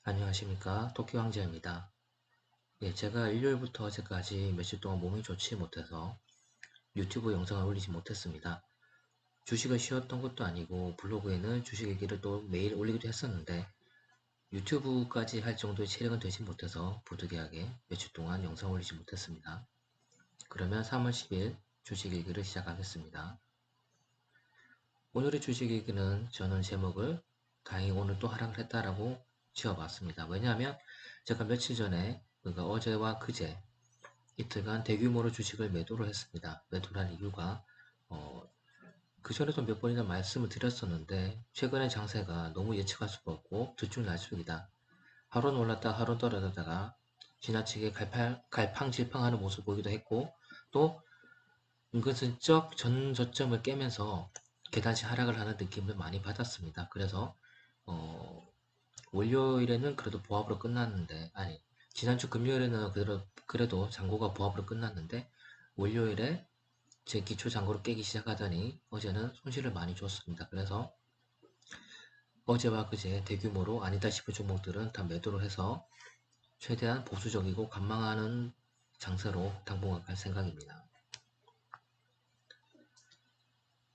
안녕하십니까. 토끼 황제입니다. 예, 제가 일요일부터 어제까지 며칠 동안 몸이 좋지 못해서 유튜브 영상을 올리지 못했습니다. 주식을 쉬었던 것도 아니고 블로그에는 주식 얘기를 또 매일 올리기도 했었는데 유튜브까지 할 정도의 체력은 되지 못해서 부득이하게 며칠 동안 영상 올리지 못했습니다. 그러면 3월 10일 주식 얘기를 시작하겠습니다. 오늘의 주식 얘기는 저는 제목을 다행히 오늘 또 하락을 했다라고 지어봤습니다. 왜냐하면 제가 며칠 전에 그러니까 어제와 그제 이틀간 대규모로 주식을 매도를 했습니다. 매도를 한 이유가 그전에도 몇 번이나 말씀을 드렸었는데 최근의 장세가 너무 예측할 수가 없고 들쭉날쭉이다. 하루는 올랐다 하루는 떨어졌다가 지나치게 갈팡질팡하는 모습을 보이기도 했고 또 은근슬쩍 전 저점을 깨면서 계단식 하락을 하는 느낌을 많이 받았습니다. 그래서 어, 월요일에는 그래도 보합으로 끝났는데 아니 지난주 금요일에는 그래도 잔고가 보합으로 끝났는데 월요일에 제 기초 잔고를 깨기 시작하더니 어제는 손실을 많이 줬습니다. 그래서 어제와 그제 대규모로 아니다 싶은 종목들은 다 매도를 해서 최대한 보수적이고 관망하는 장세로 당분간 갈 생각입니다.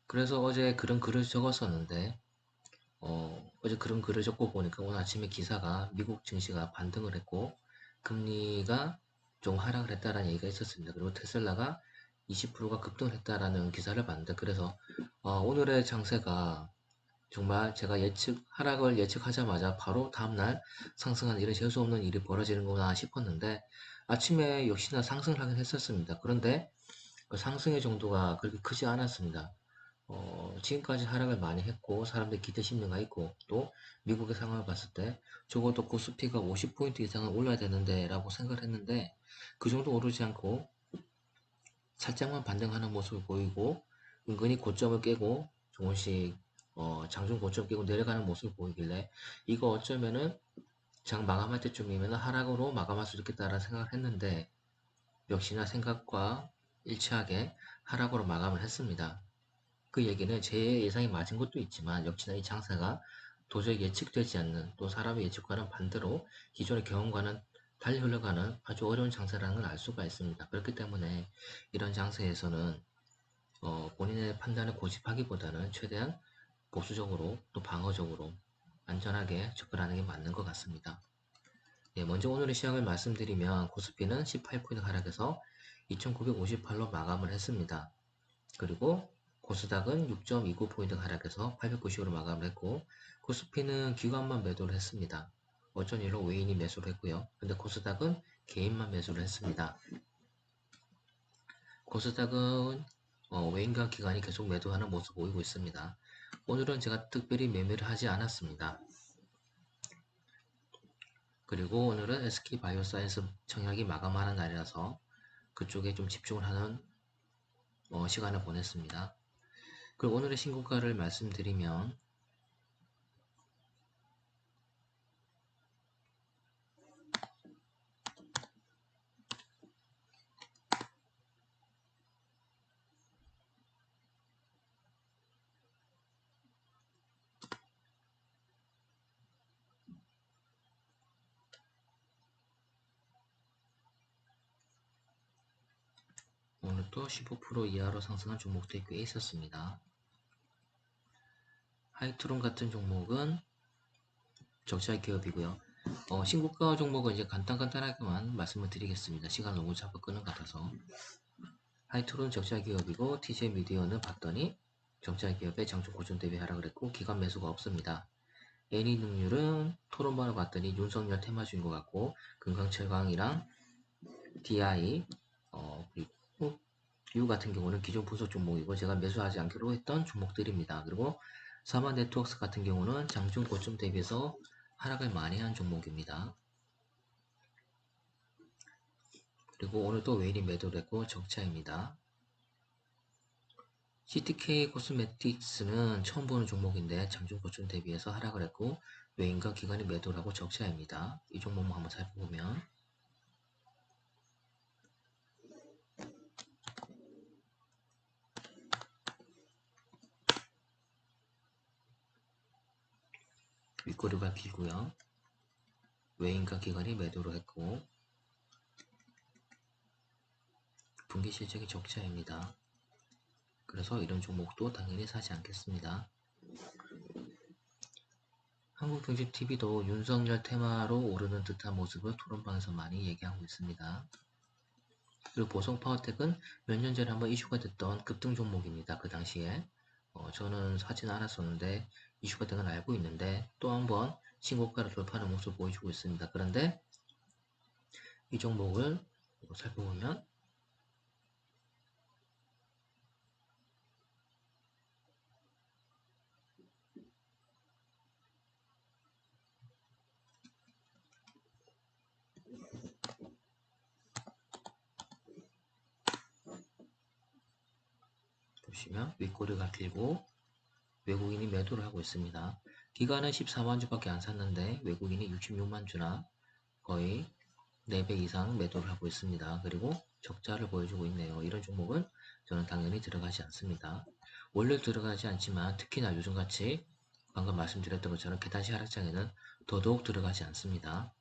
그래서 어제 그런 글을 적었었는데 어제 그런 글을 적고 보니까 오늘 아침에 기사가 미국 증시가 반등을 했고 금리가 좀 하락을 했다라는 얘기가 있었습니다. 그리고 테슬라가 20%가 급등을 했다라는 기사를 봤는데 그래서 오늘의 장세가 정말 제가 하락을 예측하자마자 바로 다음날 상승한 이런 재수없는 일이 벌어지는구나 싶었는데 아침에 역시나 상승을 하긴 했었습니다. 그런데 그 상승의 정도가 그렇게 크지 않았습니다. 지금까지 하락을 많이 했고 사람들 기대 심리가 있고 또 미국의 상황을 봤을 때 적어도 코스피가 50포인트 이상은 올라야 되는데 라고 생각을 했는데 그 정도 오르지 않고 살짝만 반등하는 모습을 보이고 은근히 고점을 깨고 조금씩 장중 고점 깨고 내려가는 모습을 보이길래 이거 어쩌면은 장 마감할 때쯤이면 하락으로 마감할 수 있겠다라는 생각을 했는데 역시나 생각과 일치하게 하락으로 마감을 했습니다. 그 얘기는 제 예상이 맞은 것도 있지만 역시나 이 장세가 도저히 예측되지 않는 또 사람의 예측과는 반대로 기존의 경험과는 달리 흘러가는 아주 어려운 장세라는 걸 알 수가 있습니다. 그렇기 때문에 이런 장세에서는 본인의 판단을 고집하기보다는 최대한 보수적으로 또 방어적으로 안전하게 접근하는 게 맞는 것 같습니다. 예, 먼저 오늘의 시황을 말씀드리면 코스피는 18포인트 하락해서 2958로 마감을 했습니다. 그리고 코스닥은 6.29포인트 하락해서 890으로 마감을 했고 코스피는 기관만 매도를 했습니다. 어쩐 일로 외인이 매수를 했고요. 근데 코스닥은 개인만 매수를 했습니다. 코스닥은 외인과 기관이 계속 매도하는 모습 보이고 있습니다. 오늘은 제가 특별히 매매를 하지 않았습니다. 그리고 오늘은 SK바이오사이언스 청약이 마감하는 날이라서 그쪽에 좀 집중을 하는 시간을 보냈습니다. 그리고 오늘의 신고가를 말씀드리면 오늘 또 15% 이하로 상승한 종목들이 꽤 있었습니다. 하이트론 같은 종목은 적자 기업이고요. 신고가 종목은 이제 간단하게만 말씀을 드리겠습니다. 시간 너무 잡아 끄는 것 같아서. 하이트론 적자 기업이고 TJ 미디어는 봤더니 적자 기업의 장중 고점 대비 하락을 했고 기관 매수가 없습니다. 애니능률은 토론반을 봤더니 윤석열 테마주인 것 같고 금강철강이랑 DI 그리고 뷰 같은 경우는 기존 분석 종목이고 제가 매수하지 않기로 했던 종목들입니다. 그리고 사마 네트워크스 같은 경우는 장중 고점 대비해서 하락을 많이 한 종목입니다. 그리고 오늘 또 웨일이 매도를 했고 적자입니다. CTK 코스메틱스는 처음 보는 종목인데 장중 고점 대비해서 하락을 했고 외인과 기관이 매도를 하고 적자입니다. 이 종목만 한번 살펴보면 윗꼬리가 길고요. 외인과 기관이 매도를 했고 분기 실적이 적자입니다. 그래서 이런 종목도 당연히 사지 않겠습니다. 한국경제TV도 윤석열 테마로 오르는 듯한 모습을 토론방에서 많이 얘기하고 있습니다. 그리고 보성파워텍은 몇 년 전에 한번 이슈가 됐던 급등 종목입니다. 그 당시에 저는 사진 않았었는데 이슈가 된 건 알고 있는데 또 한번 신고가를 돌파하는 모습을 보여주고 있습니다. 그런데 이 종목을 살펴보면 보시면 윗꼬리가 길고 외국인이 매도를 하고 있습니다. 기간은 14만 주밖에 안 샀는데 외국인이 66만 주나 거의 4배 이상 매도를 하고 있습니다. 그리고 적자를 보여주고 있네요. 이런 종목은 저는 당연히 들어가지 않습니다. 원래 들어가지 않지만 특히나 요즘같이 방금 말씀드렸던 것처럼 계단식 하락장에는 더더욱 들어가지 않습니다.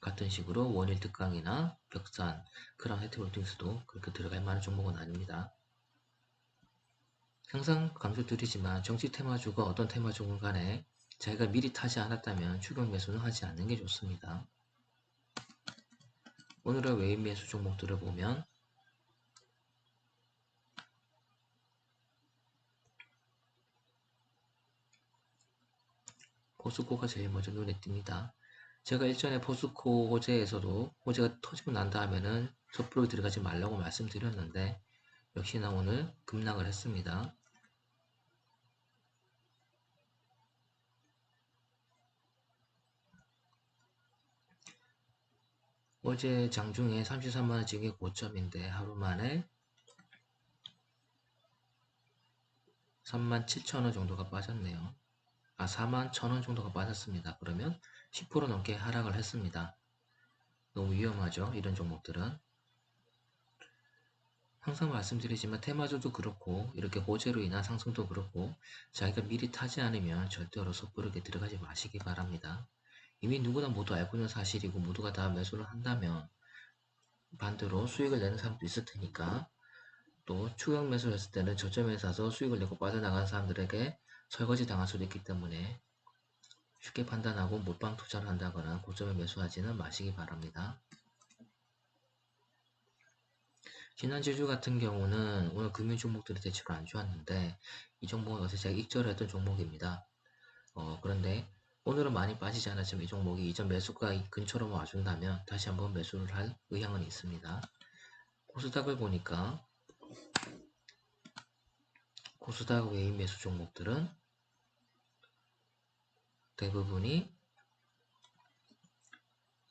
같은 식으로 원일 특강이나 벽산, 크라운 헤트홀딩스도 그렇게 들어갈 만한 종목은 아닙니다. 항상 강조드리지만 정치 테마주가 어떤 테마주건 간에 자기가 미리 타지 않았다면 추격 매수는 하지 않는 게 좋습니다. 오늘의 외인 매수 종목들을 보면 포스코가 제일 먼저 눈에 띕니다. 제가 일전에 포스코 호재에서도 호재가 터지고 난 다음에는 섣부르게 들어가지 말라고 말씀드렸는데 역시나 오늘 급락을 했습니다. 어제 장중에 33만원 찍이 고점인데 하루 만에 37,000원 정도가 빠졌네요. 41,000원 정도가 빠졌습니다. 그러면 10% 넘게 하락을 했습니다. 너무 위험하죠, 이런 종목들은. 항상 말씀드리지만 테마주도 그렇고 이렇게 호재로 인한 상승도 그렇고 자기가 미리 타지 않으면 절대로 섣부르게 들어가지 마시기 바랍니다. 이미 누구나 모두 알고 있는 사실이고 모두가 다 매수를 한다면 반대로 수익을 내는 사람도 있을 테니까 또 추격 매수를 했을 때는 저점에 사서 수익을 내고 빠져나간 사람들에게 설거지 당할 수도 있기 때문에 쉽게 판단하고 몰빵 투자를 한다거나 고점에 매수하지는 마시기 바랍니다. 지난 지주 같은 경우는 오늘 금융 종목들이 대체로 안 좋았는데 이 종목은 어제 제가 익절을 했던 종목입니다. 그런데 오늘은 많이 빠지지 않았지만 이 종목이 이전 매수가 근처로 와준다면 다시 한번 매수를 할 의향은 있습니다. 코스닥을 보니까 코스닥 외인 매수 종목들은 대부분이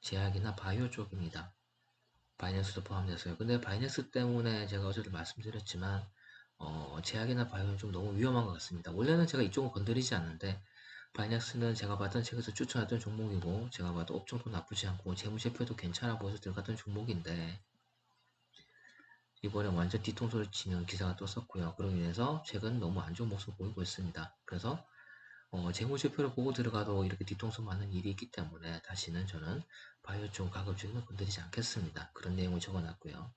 제약이나 바이오 쪽입니다. 바이낸스도 포함돼서요. 근데 바이낸스 때문에 제가 어제도 말씀드렸지만 제약이나 바이오는 좀 너무 위험한 것 같습니다. 원래는 제가 이쪽은 건드리지 않는데 바이낸스는 제가 봤던 책에서 추천했던 종목이고 제가 봐도 업종도 나쁘지 않고 재무제표도 괜찮아 보여서 들어갔던 종목인데 이번에 완전 뒤통수를 치는 기사가 떴었고요. 그로 인해서 최근 너무 안 좋은 모습을 보이고 있습니다. 그래서 재무제표를 보고 들어가도 이렇게 뒤통수 맞는 일이 있기 때문에 다시는 저는 바이오 쪽 가급적이면 건드리지 않겠습니다. 그런 내용을 적어놨고요.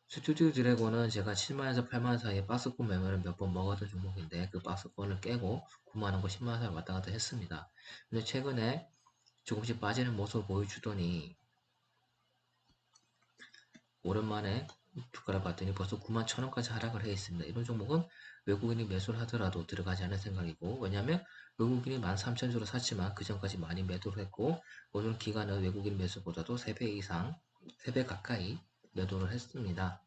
스튜디오 드래곤은 제가 7만원에서 8만원 사이에 박스권 매매를 몇 번 먹었던 종목인데 그 박스권을 깨고 9만원과 10만원 사이 왔다 갔다 했습니다. 근데 최근에 조금씩 빠지는 모습을 보여주더니 오랜만에 주가를 봤더니 벌써 9만 1천원까지 하락을 해 있습니다. 이런 종목은 외국인이 매수를 하더라도 들어가지 않을 생각이고 왜냐하면 외국인이 13,000주로 샀지만 그 전까지 많이 매도를 했고 오늘 기간은 외국인 매수보다도 3배 이상 3배 가까이 매도를 했습니다.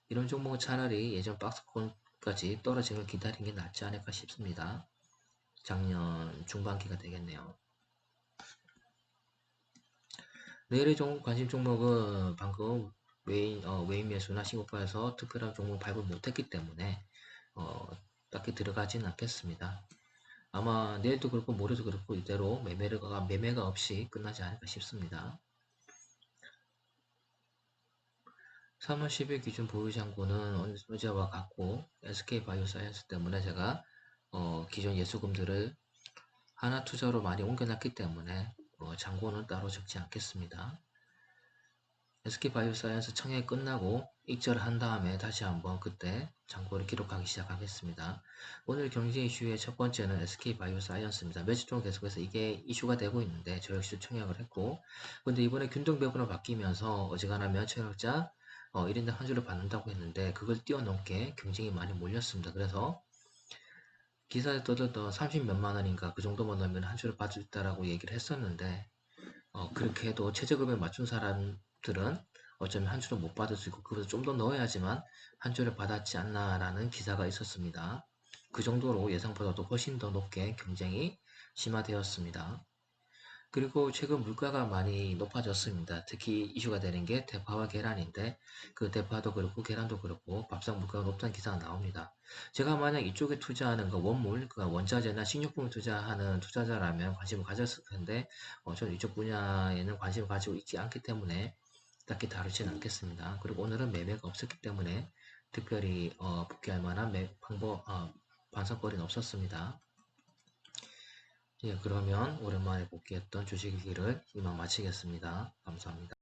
이런 종목은 차라리 예전 박스권까지 떨어지는 걸 기다리는 게 낫지 않을까 싶습니다. 작년 중반기가 되겠네요. 내일의 관심 종목은 방금 외인 매수나 신고가에서 특별한 종목 발굴 못했기 때문에 딱히 들어가지는 않겠습니다. 아마 내일도 그렇고 모레도 그렇고 이대로 매매가 없이 끝나지 않을까 싶습니다. 3월 10일 기준 보유잔고는 어제와 같고 SK바이오사이언스 때문에 제가 기존 예수금들을 하나투자로 많이 옮겨놨기 때문에 잔고는 따로 적지 않겠습니다. SK바이오사이언스 청약 끝나고 익절한 다음에 다시 한번 그때 잔고를 기록하기 시작하겠습니다. 오늘 경제 이슈의 첫 번째는 SK바이오사이언스입니다. 며칠 동안 계속해서 이게 이슈가 되고 있는데 저 역시 청약을 했고, 근데 이번에 균등배분으로 바뀌면서 어지간하면 청약자 1인당 한 주를 받는다고 했는데 그걸 뛰어넘게 경쟁이 많이 몰렸습니다. 그래서 기사에 떠들던 30몇만 원인가 그 정도만 넣으면 한 주를 받을 수 있다라고 얘기를 했었는데, 그렇게 해도 최저금에 맞춘 사람들은 어쩌면 한 주를 못 받을 수 있고 그보다 좀 더 넣어야지만 한 주를 받았지 않나라는 기사가 있었습니다. 그 정도로 예상보다도 훨씬 더 높게 경쟁이 심화되었습니다. 그리고 최근 물가가 많이 높아졌습니다. 특히 이슈가 되는 게 대파와 계란인데, 그 대파도 그렇고 계란도 그렇고 밥상 물가가 높다는 기사가 나옵니다. 제가 만약 이쪽에 투자하는 그 원물, 그 원자재나 식료품을 투자하는 투자자라면 관심을 가졌을 텐데, 저는 이쪽 분야에는 관심을 가지고 있지 않기 때문에 딱히 다루지는 않겠습니다. 그리고 오늘은 매매가 없었기 때문에 특별히 복귀할 만한 반성거리는 없었습니다. 예, 그러면 오랜만에 복귀했던 주식일기를 이만 마치겠습니다. 감사합니다.